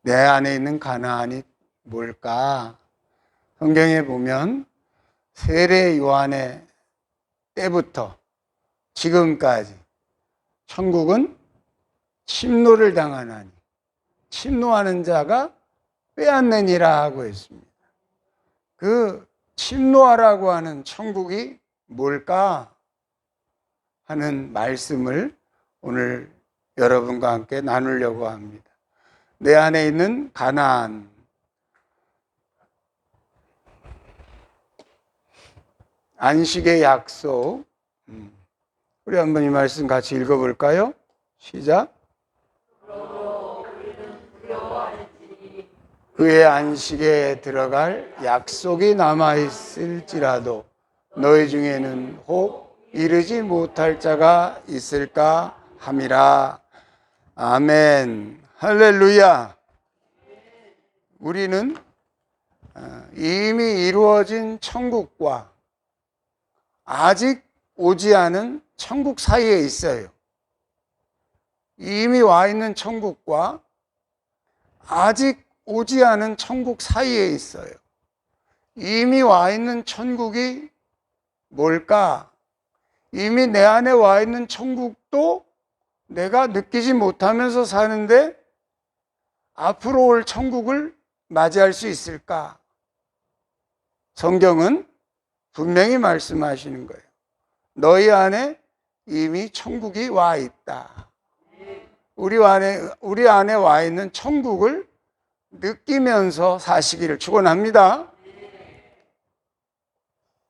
내 안에 있는 가나안이 뭘까? 성경에 보면 세례 요한의 때부터 지금까지 천국은 침노를 당하나니 침노하는 자가 빼앗느니라 하고 있습니다. 그 침노하라고 하는 천국이 뭘까 하는 말씀을 오늘 여러분과 함께 나누려고 합니다. 내 안에 있는 가나안, 안식의 약속. 우리 한번 이 말씀 같이 읽어볼까요? 시작. 그의 안식에 들어갈 약속이 남아있을지라도 너희 중에는 혹 이르지 못할 자가 있을까 함이라. 아멘. 할렐루야. 우리는 이미 이루어진 천국과 아직 오지 않은 천국 사이에 있어요. 이미 와 있는 천국과 아직 오지 않은 천국 사이에 있어요. 이미 와 있는 천국이 뭘까? 이미 내 안에 와 있는 천국도 내가 느끼지 못하면서 사는데 앞으로 올 천국을 맞이할 수 있을까? 성경은 분명히 말씀하시는 거예요. 너희 안에 이미 천국이 와 있다. 우리 안에 와 있는 천국을 느끼면서 사시기를 축원합니다.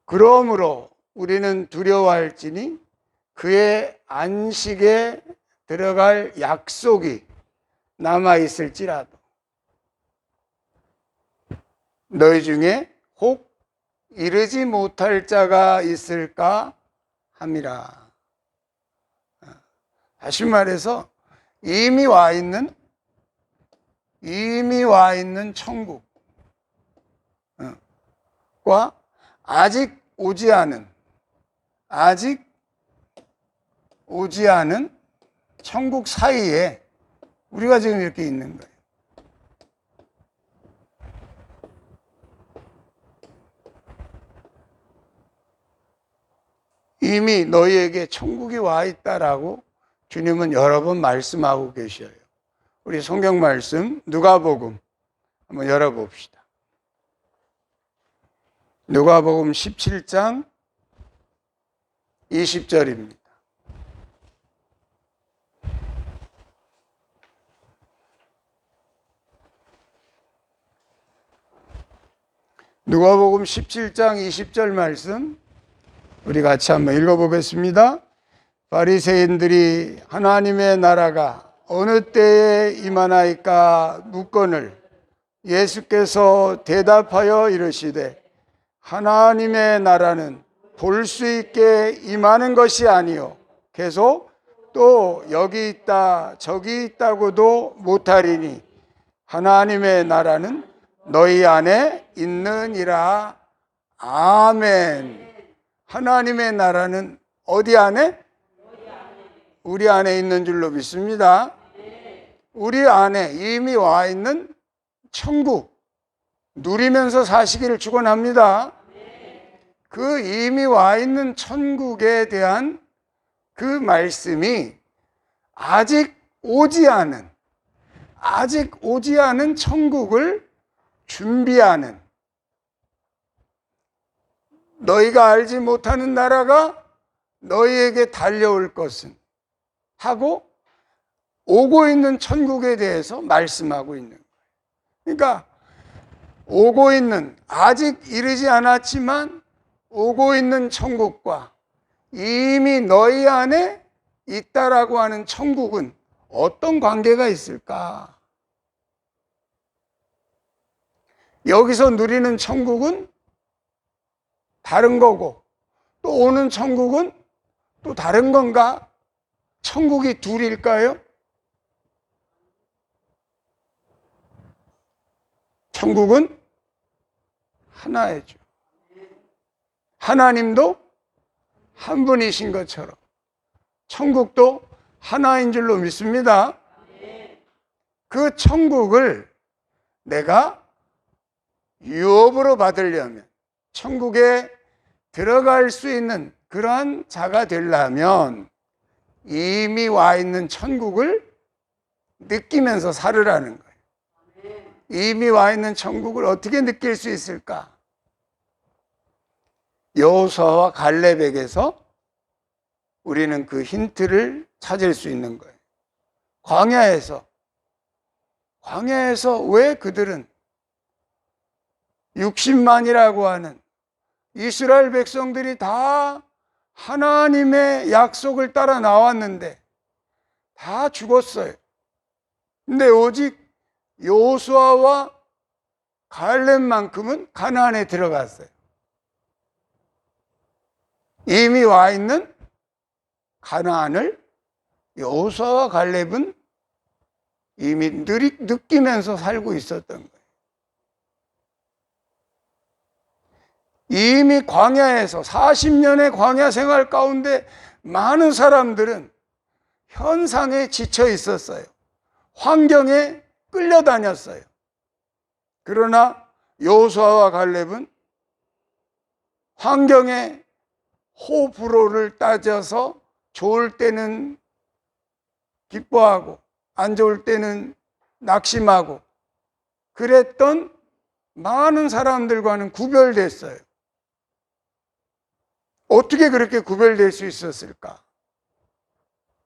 그러므로 우리는 두려워할지니 그의 안식에 들어갈 약속이 남아있을지라도 너희 중에 혹 이르지 못할 자가 있을까 함이라. 다시 말해서 이미 와 있는 천국과 아직 오지 않은 천국 사이에 우리가 지금 이렇게 있는 거예요. 이미 너희에게 천국이 와 있다라고 주님은 여러 번 말씀하고 계셔요. 우리 성경 말씀 누가복음 한번 열어봅시다. 누가복음 17장 20절입니다. 누가복음 17장 20절 말씀 우리 같이 한번 읽어보겠습니다. 바리새인들이 하나님의 나라가 어느 때에 임하나이까 묻거늘 예수께서 대답하여 이르시되 하나님의 나라는 볼 수 있게 임하는 것이 아니요 계속 또 여기 있다 저기 있다고도 못하리니 하나님의 나라는 너희 안에 있느니라. 아멘. 하나님의 나라는 어디 안에? 우리 안에 있는 줄로 믿습니다. 우리 안에 이미 와 있는 천국 누리면서 사시기를 축원합니다. 그 이미 와 있는 천국에 대한 그 말씀이 아직 오지 않은 천국을 준비하는, 너희가 알지 못하는 나라가 너희에게 달려올 것은 하고 오고 있는 천국에 대해서 말씀하고 있는 거예요. 그러니까 오고 있는, 아직 이르지 않았지만 오고 있는 천국과 이미 너희 안에 있다라고 하는 천국은 어떤 관계가 있을까? 여기서 누리는 천국은 다른 거고 또 오는 천국은 또 다른 건가? 천국이 둘일까요? 천국은 하나이죠. 하나님도 한 분이신 것처럼 천국도 하나인 줄로 믿습니다. 그 천국을 내가 유업으로 받으려면, 천국에 들어갈 수 있는 그러한 자가 되려면 이미 와 있는 천국을 느끼면서 살으라는 거예요. 이미 와 있는 천국을 어떻게 느낄 수 있을까? 여호수아와 갈렙에게서 우리는 그 힌트를 찾을 수 있는 거예요. 광야에서 왜 그들은 60만이라고 하는 이스라엘 백성들이 다 하나님의 약속을 따라 나왔는데 다 죽었어요. 근데 오직 여호수아와 갈렙만큼은 가나안에 들어갔어요. 이미 와 있는 가나안을 여호수아와 갈렙은 이미 느끼면서 살고 있었던 거예요. 이미 광야에서 40년의 광야 생활 가운데 많은 사람들은 현상에 지쳐 있었어요. 환경에 끌려다녔어요. 그러나 여호수아와 갈렙은 환경의 호불호를 따져서 좋을 때는 기뻐하고 안 좋을 때는 낙심하고 그랬던 많은 사람들과는 구별됐어요. 어떻게 그렇게 구별될 수 있었을까?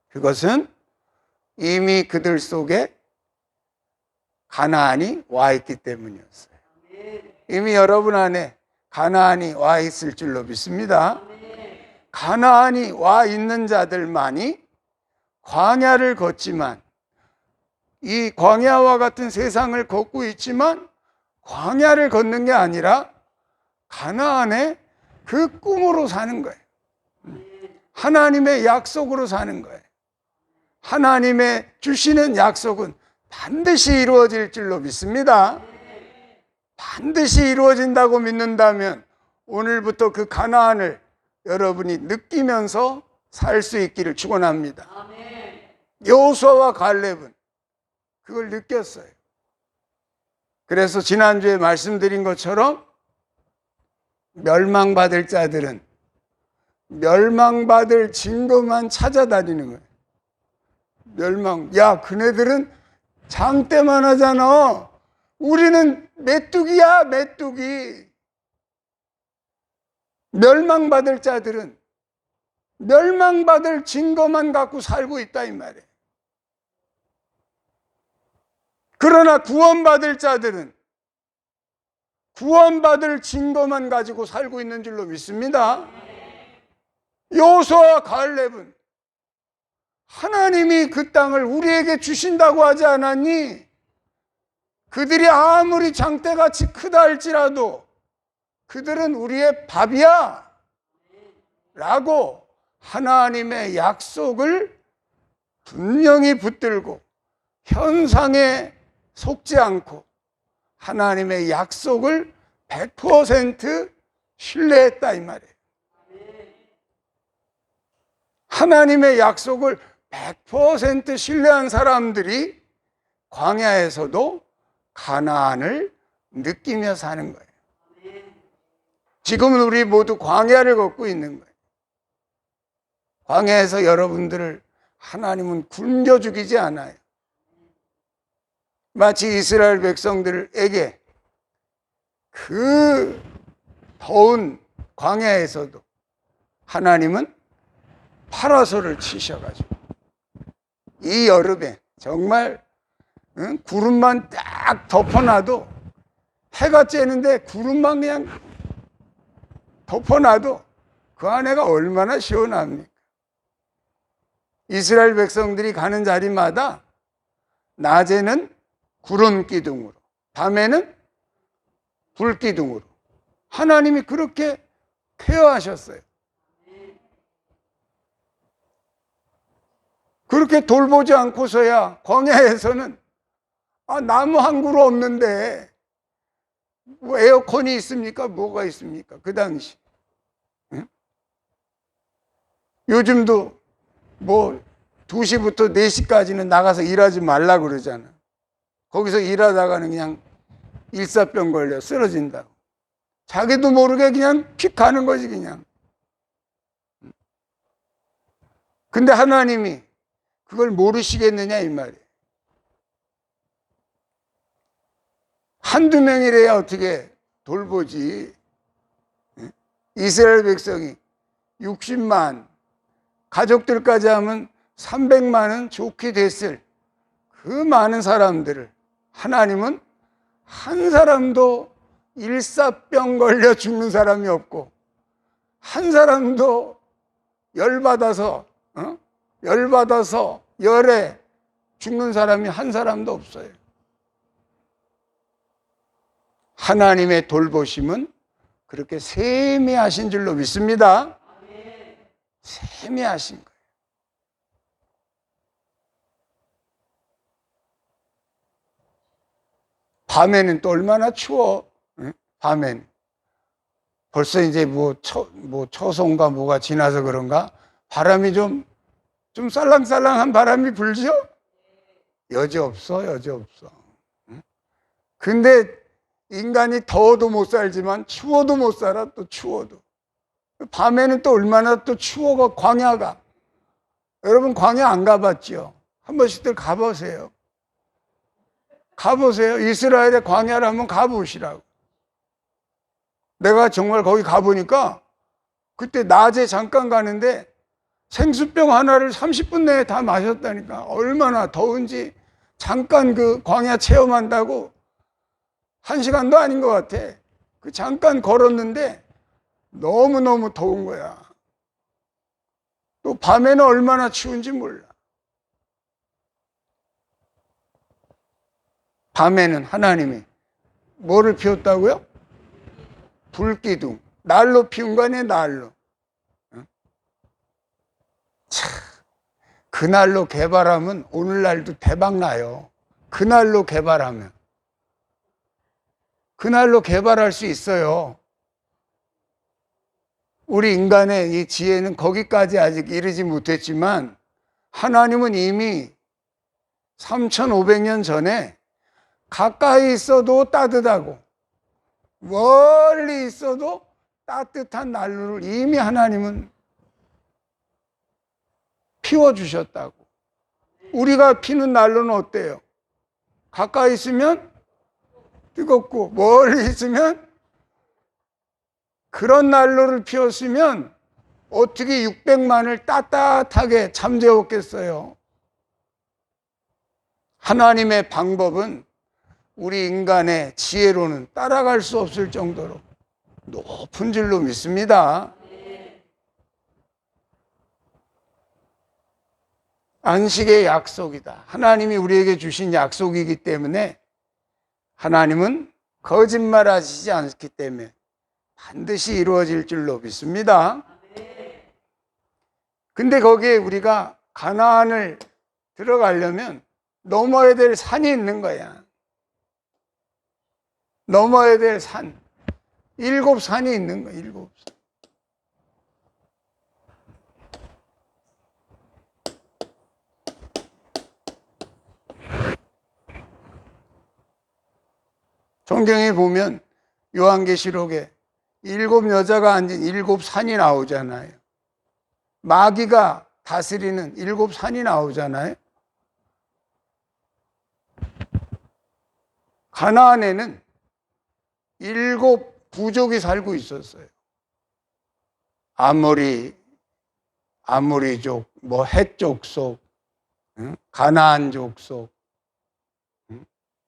그것은 이미 그들 속에 가나안이 와 있기 때문이었어요. 이미 여러분 안에 가나안이 와 있을 줄로 믿습니다. 가나안이 와 있는 자들만이 광야를 걷지만, 이 광야와 같은 세상을 걷고 있지만 광야를 걷는 게 아니라 가나안의 그 꿈으로 사는 거예요. 하나님의 약속으로 사는 거예요. 하나님의 주시는 약속은 반드시 이루어질 줄로 믿습니다. 반드시 이루어진다고 믿는다면 오늘부터 그 가나안을 여러분이 느끼면서 살 수 있기를 축원합니다. 여호수아와 갈렙은 그걸 느꼈어요. 그래서 지난주에 말씀드린 것처럼 멸망받을 자들은 멸망받을 증거만 찾아다니는 거예요. 야, 그네들은 장대만 하잖아. 우리는 메뚜기야, 메뚜기. 멸망받을 자들은 멸망받을 증거만 갖고 살고 있다 이 말이에요. 그러나 구원받을 자들은 구원받을 증거만 가지고 살고 있는 줄로 믿습니다. 여호수아와 갈렙은 하나님이 그 땅을 우리에게 주신다고 하지 않았니? 그들이 아무리 장대같이 크다 할지라도 그들은 우리의 밥이야 라고 하나님의 약속을 분명히 붙들고 현상에 속지 않고 하나님의 약속을 100% 신뢰했다 이 말이에요. 하나님의 약속을 100% 신뢰한 사람들이 광야에서도 가나안을 느끼며 사는 거예요. 지금은 우리 모두 광야를 걷고 있는 거예요. 광야에서 여러분들을 하나님은 굶겨 죽이지 않아요. 마치 이스라엘 백성들에게 그 더운 광야에서도 하나님은 파라솔을 치셔가지고 이 여름에 정말 구름만 딱 덮어놔도 해가 쬐는데 구름만 그냥 덮어놔도 그 안에가 얼마나 시원합니까? 이스라엘 백성들이 가는 자리마다 낮에는 구름 기둥으로, 밤에는 불 기둥으로 하나님이 그렇게 케어하셨어요. 그렇게 돌보지 않고서야 광야에서는 나무 한 그루 없는데 뭐 에어컨이 있습니까? 뭐가 있습니까? 그 당시. 응? 요즘도 뭐 2시부터 4시까지는 나가서 일하지 말라 그러잖아. 거기서 일하다가는 그냥 일사병 걸려 쓰러진다고. 자기도 모르게 그냥 픽 가는 거지 그냥. 근데 하나님이 그걸 모르시겠느냐 이 말이에요. 한두 명이래야 어떻게 돌보지. 이스라엘 백성이 60만, 가족들까지 하면 300만은 좋게 됐을 그 많은 사람들을 하나님은 한 사람도 일사병 걸려 죽는 사람이 없고, 한 사람도 열받아서 열에 죽는 사람이 한 사람도 없어요. 하나님의 돌보심은 그렇게 세미하신 줄로 믿습니다. 세미하신 거예요. 밤에는 또 얼마나 추워. 밤에는 벌써 이제 초송과 뭐가 지나서 그런가 바람이 좀 쌀랑쌀랑한 바람이 불죠. 여지없어. 근데 인간이 더워도 못 살지만 추워도 못 살아. 또 추워도 밤에는 또 얼마나 또 추워가. 광야가, 여러분 광야 안 가봤죠? 한 번씩들 가보세요. 이스라엘의 광야를 한번 가보시라고. 내가 정말 거기 가보니까 그때 낮에 잠깐 가는데 생수병 하나를 30분 내에 다 마셨다니까. 얼마나 더운지. 잠깐 그 광야 체험한다고 1시간도 아닌 것 같아. 그 잠깐 걸었는데 너무너무 더운 거야. 또 밤에는 얼마나 추운지 몰라. 밤에는 하나님이 뭐를 피웠다고요? 불기둥. 날로 피운 거 아니에요, 날로. 참, 그날로 개발하면 오늘날도 대박 나요. 그날로 개발하면. 그날로 개발할 수 있어요. 우리 인간의 이 지혜는 거기까지 아직 이르지 못했지만 하나님은 이미 3,500년 전에 가까이 있어도 따뜻하고 멀리 있어도 따뜻한 난로를 이미 하나님은 피워주셨다고. 우리가 피는 난로는 어때요? 가까이 있으면 뜨겁고 멀리 있으면, 그런 난로를 피웠으면 어떻게 600만을 따뜻하게 잠재웠겠어요? 하나님의 방법은 우리 인간의 지혜로는 따라갈 수 없을 정도로 높은 줄로 믿습니다. 안식의 약속이다. 하나님이 우리에게 주신 약속이기 때문에 하나님은 거짓말하시지 않기 때문에 반드시 이루어질 줄로 믿습니다. 근데 거기에 우리가 가나안을 들어가려면 넘어야 될 산이 있는 거야. 넘어야 될 산. 7산이 있는 거야. 7산. 성경에 보면 요한계시록에 7 여자가 앉은 7산이 나오잖아요. 마귀가 다스리는 7산이 나오잖아요. 가나안에는 7 부족이 살고 있었어요. 아모리족, 헷 족속, 가나안 족속,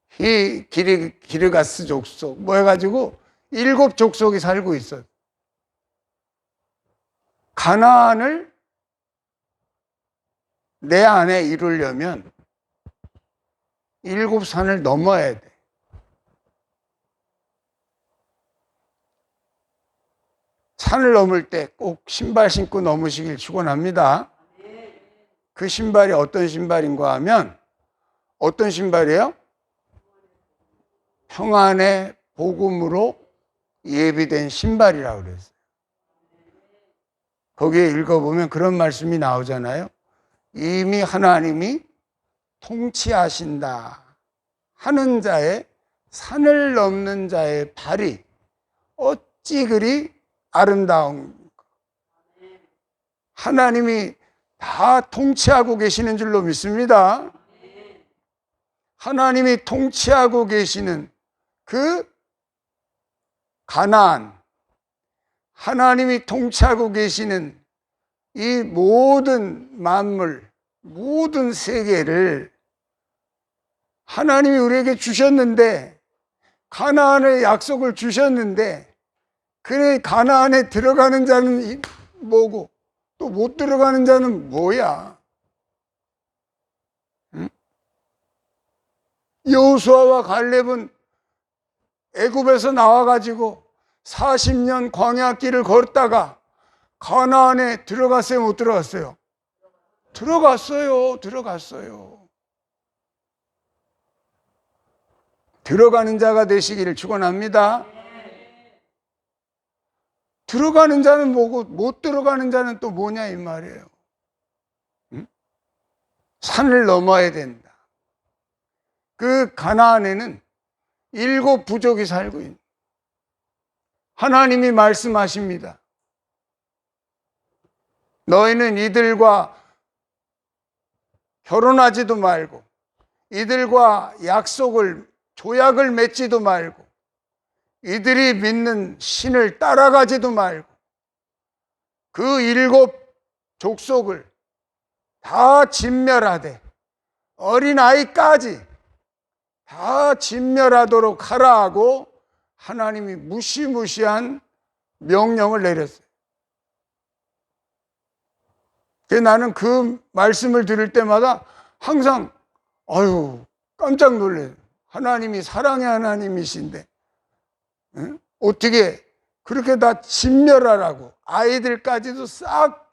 기르가스 족속, 해가지고 7 족속이 살고 있어요. 가나안을 내 안에 이루려면 7산을 넘어야 돼. 산을 넘을 때 꼭 신발 신고 넘으시길 축원합니다. 그 신발이 어떤 신발인가 하면, 어떤 신발이에요? 평안의 복음으로 예비된 신발이라고 그랬어요. 거기에 읽어보면 그런 말씀이 나오잖아요. 이미 하나님이 통치하신다 하는 자의 산을 넘는 자의 발이 어찌 그리 아름다운, 하나님이 다 통치하고 계시는 줄로 믿습니다. 하나님이 통치하고 계시는 그 가나안, 하나님이 통치하고 계시는 이 모든 만물, 모든 세계를 하나님이 우리에게 주셨는데, 가나안의 약속을 주셨는데, 그래 가나안에 들어가는 자는 뭐고 또 못 들어가는 자는 뭐야? 응? 여호수아와 갈렙은 애굽에서 나와가지고 40년 광야길을 걷다가 가나안에 들어갔어요, 못 들어갔어요? 들어갔어요. 들어가는 자가 되시기를 축원합니다. 들어가는 자는 뭐고 못 들어가는 자는 또 뭐냐 이 말이에요. 응? 산을 넘어야 된다. 그 가나안에는 7 부족이 살고 있는, 하나님이 말씀하십니다. 너희는 이들과 결혼하지도 말고 이들과 조약을 맺지도 말고 이들이 믿는 신을 따라가지도 말고 그 7 족속을 다 진멸하되 어린아이까지 다 진멸하도록 하라 하고 하나님이 무시무시한 명령을 내렸어요. 나는 그 말씀을 들을 때마다 항상 깜짝 놀라요. 하나님이 사랑의 하나님이신데 어떻게 그렇게 다 진멸하라고, 아이들까지도 싹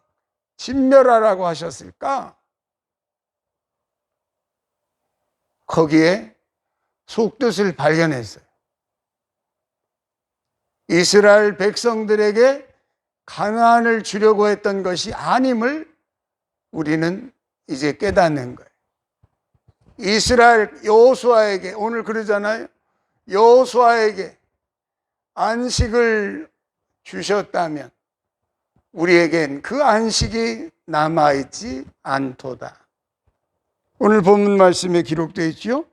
진멸하라고 하셨을까? 거기에 속뜻을 발견했어요. 이스라엘 백성들에게 가나안을 주려고 했던 것이 아님을 우리는 이제 깨닫는 거예요. 이스라엘 여호수아에게, 오늘 그러잖아요. 여호수아에게 안식을 주셨다면 우리에겐 그 안식이 남아있지 않도다. 오늘 본문 말씀에 기록되어 있죠.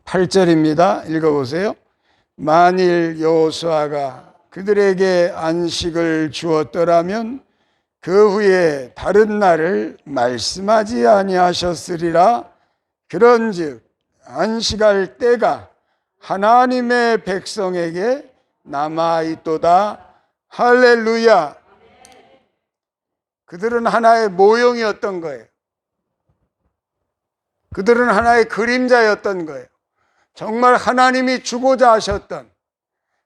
8절입니다. 읽어보세요. 만일 여호수아가 그들에게 안식을 주었더라면 그 후에 다른 날을 말씀하지 아니하셨으리라. 그런즉 안식할 때가 하나님의 백성에게 남아있도다. 할렐루야. 그들은 하나의 모형이었던 거예요. 그들은 하나의 그림자였던 거예요. 정말 하나님이 주고자 하셨던,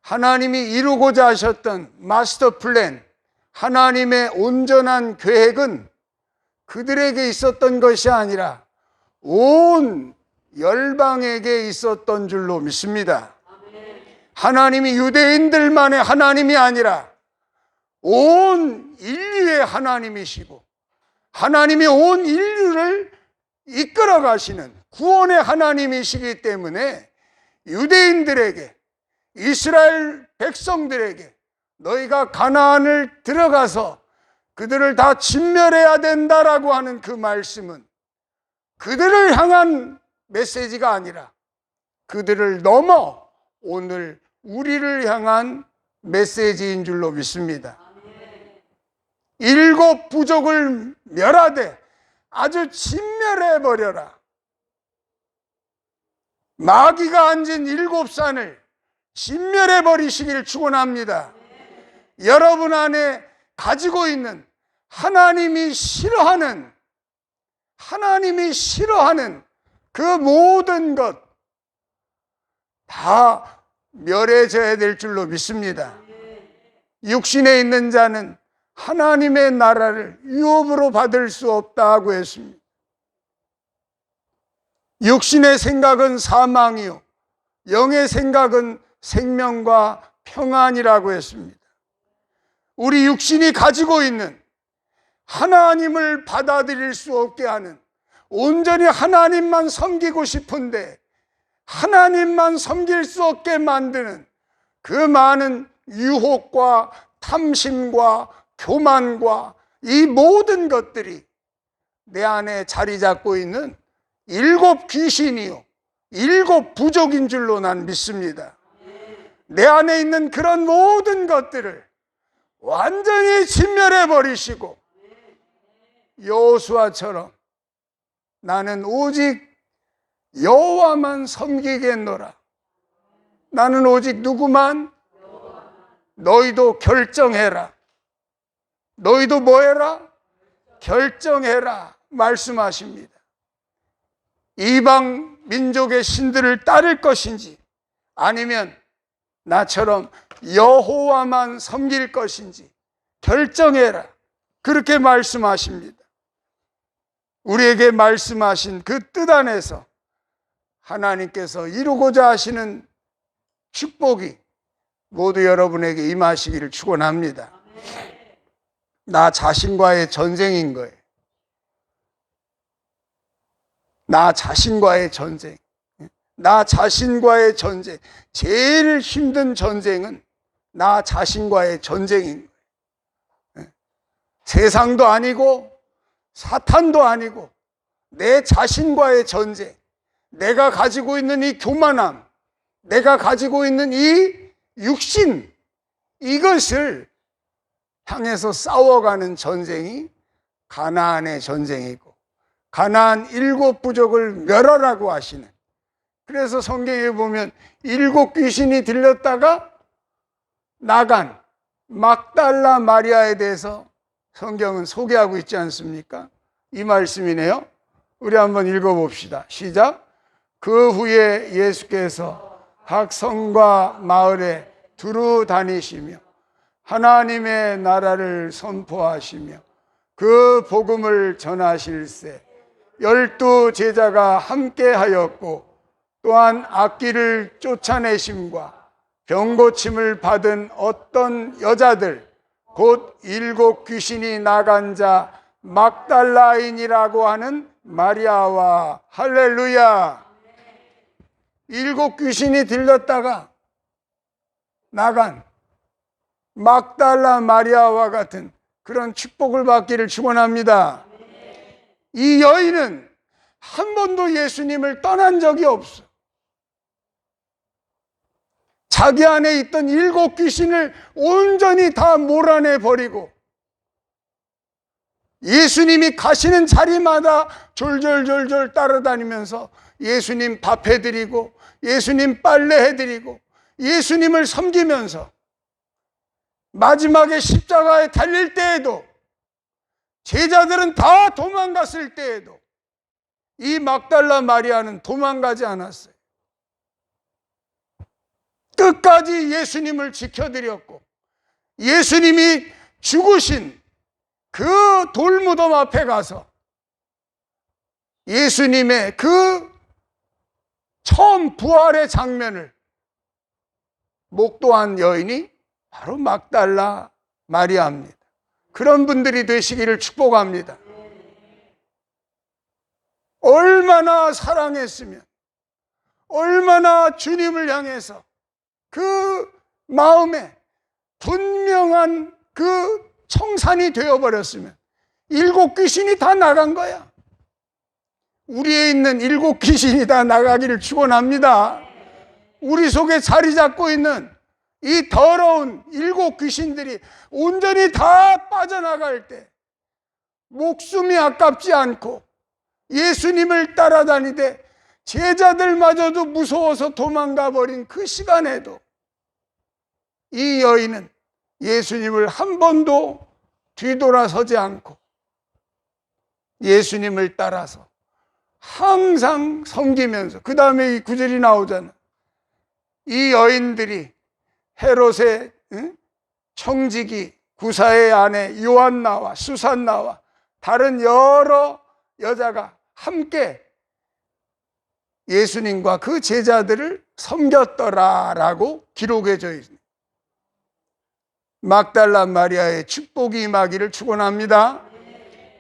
하나님이 이루고자 하셨던 마스터 플랜, 하나님의 온전한 계획은 그들에게 있었던 것이 아니라 온 열방에게 있었던 줄로 믿습니다. 하나님이 유대인들만의 하나님이 아니라 온 인류의 하나님이시고 하나님이 온 인류를 이끌어 가시는 구원의 하나님이시기 때문에 유대인들에게, 이스라엘 백성들에게 너희가 가나안을 들어가서 그들을 다 진멸해야 된다라고 하는 그 말씀은 그들을 향한 메시지가 아니라 그들을 넘어 오늘 우리를 향한 메시지인 줄로 믿습니다. 7 부족을 멸하되 아주 진멸해버려라. 마귀가 앉은 7 산을 진멸해버리시기를 축원합니다. 여러분 안에 가지고 있는 하나님이 싫어하는 그 모든 것 다 멸해져야 될 줄로 믿습니다. 육신에 있는 자는 하나님의 나라를 유업으로 받을 수 없다고 했습니다. 육신의 생각은 사망이요 영의 생각은 생명과 평안이라고 했습니다. 우리 육신이 가지고 있는 하나님을 받아들일 수 없게 하는, 온전히 하나님만 섬기고 싶은데 하나님만 섬길 수 없게 만드는 그 많은 유혹과 탐심과 교만과 이 모든 것들이 내 안에 자리 잡고 있는 7 귀신이요 7 부족인 줄로 난 믿습니다. 내 안에 있는 그런 모든 것들을 완전히 진멸해 버리시고 여호수아처럼 나는 오직 여호와만 섬기겠노라. 나는 오직 누구만? 너희도 결정해라. 너희도 뭐 해라? 결정해라 말씀하십니다. 이방 민족의 신들을 따를 것인지 아니면 나처럼 여호와만 섬길 것인지 결정해라. 그렇게 말씀하십니다. 우리에게 말씀하신 그 뜻 안에서 하나님께서 이루고자 하시는 축복이 모두 여러분에게 임하시기를 축원합니다. 나 자신과의 전쟁인 거예요. 나 자신과의 전쟁. 나 자신과의 전쟁. 제일 힘든 전쟁은 나 자신과의 전쟁인 거예요. 세상도 아니고 사탄도 아니고 내 자신과의 전쟁. 내가 가지고 있는 이 교만함, 내가 가지고 있는 이 육신, 이것을 향해서 싸워가는 전쟁이 가나안의 전쟁이고 가나안 7 부족을 멸하라고 하시는, 그래서 성경에 보면 7 귀신이 들렸다가 나간 막달라 마리아에 대해서 성경은 소개하고 있지 않습니까? 이 말씀이네요. 우리 한번 읽어봅시다. 시작. 그 후에 예수께서 각 성과 마을에 두루 다니시며 하나님의 나라를 선포하시며 그 복음을 전하실세 12 제자가 함께 하였고 또한 악귀를 쫓아내심과 병고침을 받은 어떤 여자들 곧 7 귀신이 나간 자 막달라인이라고 하는 마리아와 할렐루야. 7 귀신이 들렸다가 나간 막달라 마리아와 같은 그런 축복을 받기를 축원합니다. 이 여인은 한 번도 예수님을 떠난 적이 없어. 자기 안에 있던 7 귀신을 온전히 다 몰아내 버리고 예수님이 가시는 자리마다 졸졸졸졸 따라다니면서 예수님 밥 해드리고 예수님 빨래 해드리고 예수님을 섬기면서 마지막에 십자가에 달릴 때에도 제자들은 다 도망갔을 때에도 이 막달라 마리아는 도망가지 않았어요. 끝까지 예수님을 지켜드렸고 예수님이 죽으신 그 돌무덤 앞에 가서 예수님의 그 처음 부활의 장면을 목도한 여인이 바로 막달라 마리아입니다. 그런 분들이 되시기를 축복합니다. 얼마나 사랑했으면, 얼마나 주님을 향해서 그 마음에 분명한 그 청산이 되어버렸으면 7 귀신이 다 나간 거야. 우리에 있는 7 귀신이 다 나가기를 축원합니다. 우리 속에 자리 잡고 있는 이 더러운 7 귀신들이 온전히 다 빠져나갈 때 목숨이 아깝지 않고 예수님을 따라다니되 제자들마저도 무서워서 도망가 버린 그 시간에도 이 여인은 예수님을 한 번도 뒤돌아서지 않고 예수님을 따라서 항상 섬기면서, 그 다음에 이 구절이 나오잖아. 이 여인들이 헤롯의 청지기 구사의 아내 요한나와 수산나와 다른 여러 여자가 함께 예수님과 그 제자들을 섬겼더라라고 기록해져 있습니다. 막달라 마리아의 축복이 임하기를 축원합니다.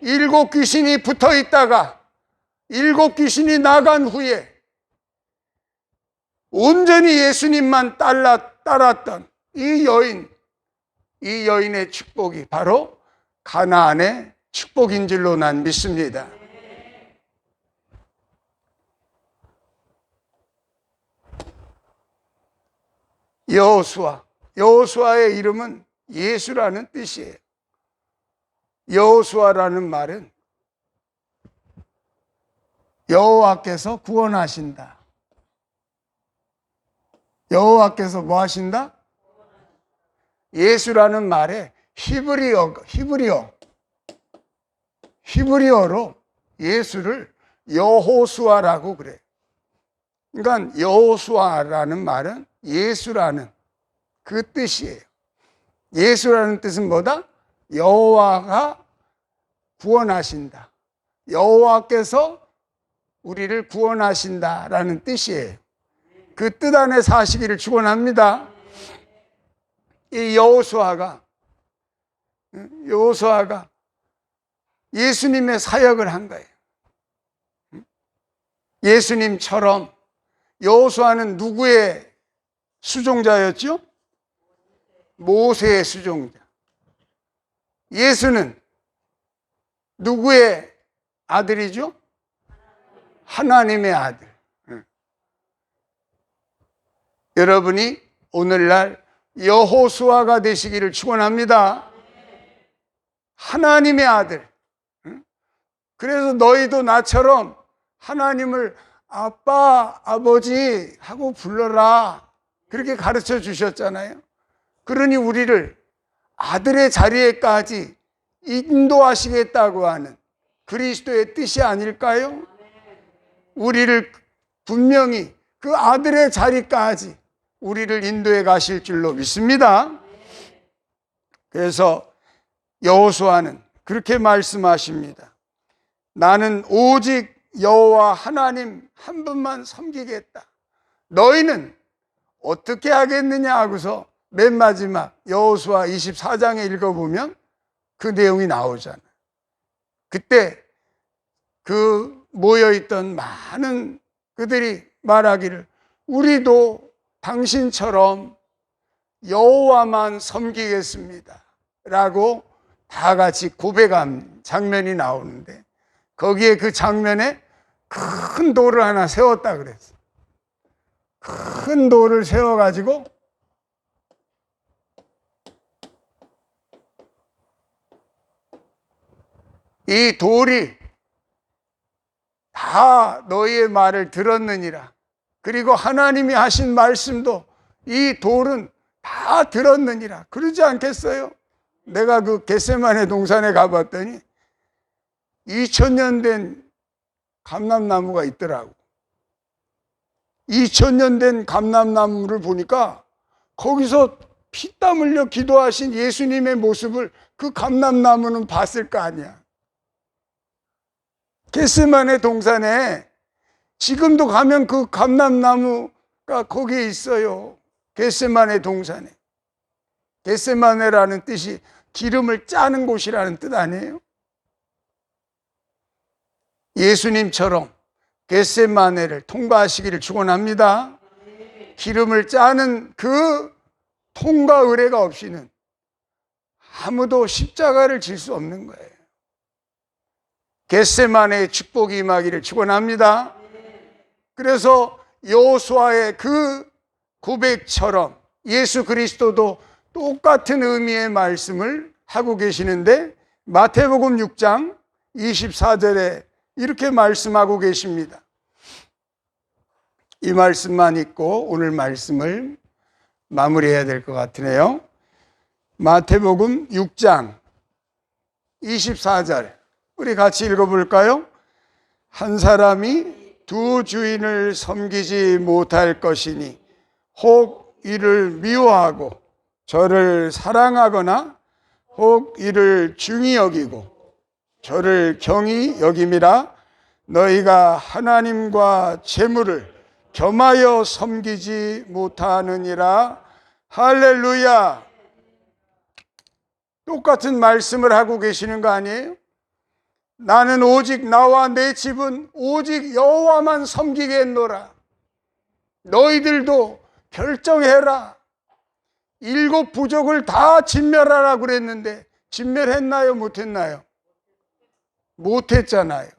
7 귀신이 붙어 있다가 7 귀신이 나간 후에 온전히 예수님만 따랐던 이 여인의 축복이 바로 가나안의 축복인 줄로 난 믿습니다. 여호수아의 이름은 예수라는 뜻이에요. 여호수아라는 말은 여호와께서 구원하신다. 여호와께서 뭐 하신다? 예수라는 말에 히브리어로 예수를 여호수아라고 그래요. 그러니까 여호수아라는 말은 예수라는 그 뜻이에요. 예수라는 뜻은 뭐다? 여호와가 구원하신다. 여호와께서 우리를 구원하신다라는 뜻이에요. 그 뜻 안에 사시기를 축원합니다. 이 여호수아가 예수님의 사역을 한 거예요. 예수님처럼 여호수아는 누구의 수종자였죠? 모세의 수종자. 예수는 누구의 아들이죠? 하나님의 아들. 여러분이 오늘날 여호수아가 되시기를 축원합니다. 하나님의 아들. 그래서 너희도 나처럼 하나님을 아빠, 아버지 하고 불러라. 그렇게 가르쳐 주셨잖아요. 그러니 우리를 아들의 자리에까지 인도하시겠다고 하는 그리스도의 뜻이 아닐까요? 우리를 분명히 그 아들의 자리까지 우리를 인도해 가실 줄로 믿습니다. 그래서 여호수아는 그렇게 말씀하십니다. 나는 오직 여호와 하나님 한 분만 섬기겠다. 너희는 어떻게 하겠느냐 하고서 맨 마지막 여호수아 24장에 읽어보면 그 내용이 나오잖아요. 그때 그 모여있던 많은 그들이 말하기를 우리도 당신처럼 여호와만 섬기겠습니다 라고 다 같이 고백한 장면이 나오는데, 거기에 그 장면에 큰 돌을 하나 세웠다 그랬어. 큰 돌을 세워가지고 이 돌이 다 너희의 말을 들었느니라. 그리고 하나님이 하신 말씀도 이 돌은 다 들었느니라. 그러지 않겠어요? 내가 그 겟세마네 동산에 가봤더니 2000년 된 감람나무가 있더라고. 2000년 된 감람나무를 보니까 거기서 피땀 흘려 기도하신 예수님의 모습을 그 감람나무는 봤을 거 아니야. 겟세마네 동산에 지금도 가면 그 감람나무가 거기에 있어요. 겟세마네 동산에. 겟세마네라는 뜻이 기름을 짜는 곳이라는 뜻 아니에요? 예수님처럼 겟세마네를 통과하시기를 축원합니다. 기름을 짜는 그 통과 의례가 없이는 아무도 십자가를 질 수 없는 거예요. 겟세마네의 축복이 임하기를 축원합니다. 그래서 여호수아의 그 고백처럼 예수 그리스도도 똑같은 의미의 말씀을 하고 계시는데, 마태복음 6장 24절에 이렇게 말씀하고 계십니다. 이 말씀만 읽고 오늘 말씀을 마무리해야 될 것 같으네요. 마태복음 6장 24절 우리 같이 읽어볼까요? 한 사람이 두 주인을 섬기지 못할 것이니 혹 이를 미워하고 저를 사랑하거나 혹 이를 중히 여기고 저를 경히 여김이라. 너희가 하나님과 재물을 겸하여 섬기지 못하느니라. 할렐루야. 똑같은 말씀을 하고 계시는 거 아니에요? 나는 오직 나와 내 집은 오직 여호와만 섬기겠노라. 너희들도 결정해라. 7 부족을 다 진멸하라 그랬는데 진멸했나요? 못했나요? 못했잖아요.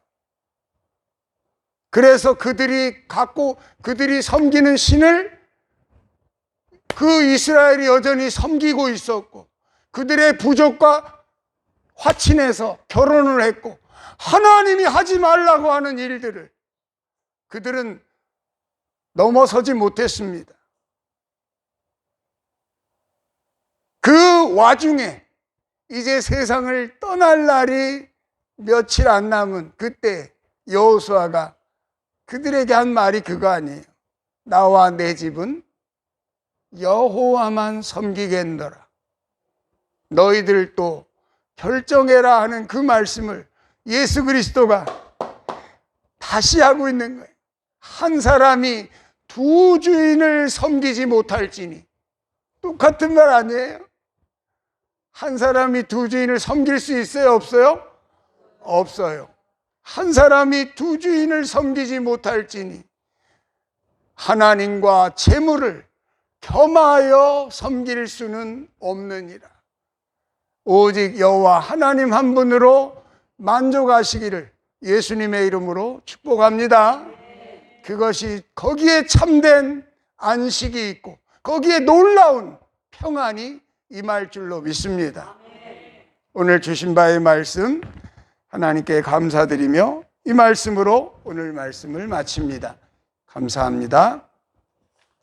그래서 그들이 섬기는 신을 그 이스라엘이 여전히 섬기고 있었고, 그들의 부족과 화친해서 결혼을 했고, 하나님이 하지 말라고 하는 일들을 그들은 넘어서지 못했습니다. 그 와중에 이제 세상을 떠날 날이 며칠 안 남은 그때 여호수아가 그들에게 한 말이 그거 아니에요. 나와 내 집은 여호와만 섬기겠노라. 너희들도 결정해라 하는 그 말씀을 예수 그리스도가 다시 하고 있는 거예요. 한 사람이 2 주인을 섬기지 못할지니. 똑같은 말 아니에요? 한 사람이 2 주인을 섬길 수 있어요? 없어요? 없어요. 한 사람이 2 주인을 섬기지 못할지니 하나님과 재물을 겸하여 섬길 수는 없느니라. 오직 여호와 하나님 한 분으로 만족하시기를 예수님의 이름으로 축복합니다. 그것이 거기에 참된 안식이 있고 거기에 놀라운 평안이 임할 줄로 믿습니다. 오늘 주신 바의 말씀 하나님께 감사드리며 이 말씀으로 오늘 말씀을 마칩니다. 감사합니다.